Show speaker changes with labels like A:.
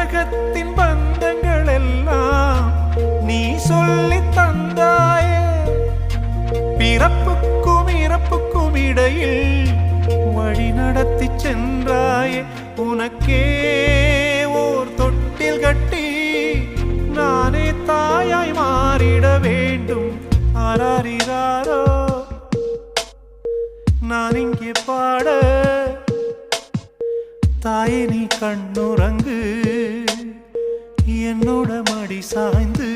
A: உலகத்தின் பந்தங்கள் எல்லாம் நீ சொல்லி தந்தாயே. பிறப்புக்கும் இறப்புக்கும் இடையில் வழி நடத்தி சென்றாயே. உனக்கே ஓர் தொட்டில் கட்டி நானே தாயாய் மாறிட வேண்டும். ஆராரிராரோ நான் இங்கே பாட, தாயே நீ கண்ணுறங்கு என்னோட மடி சாய்ந்து.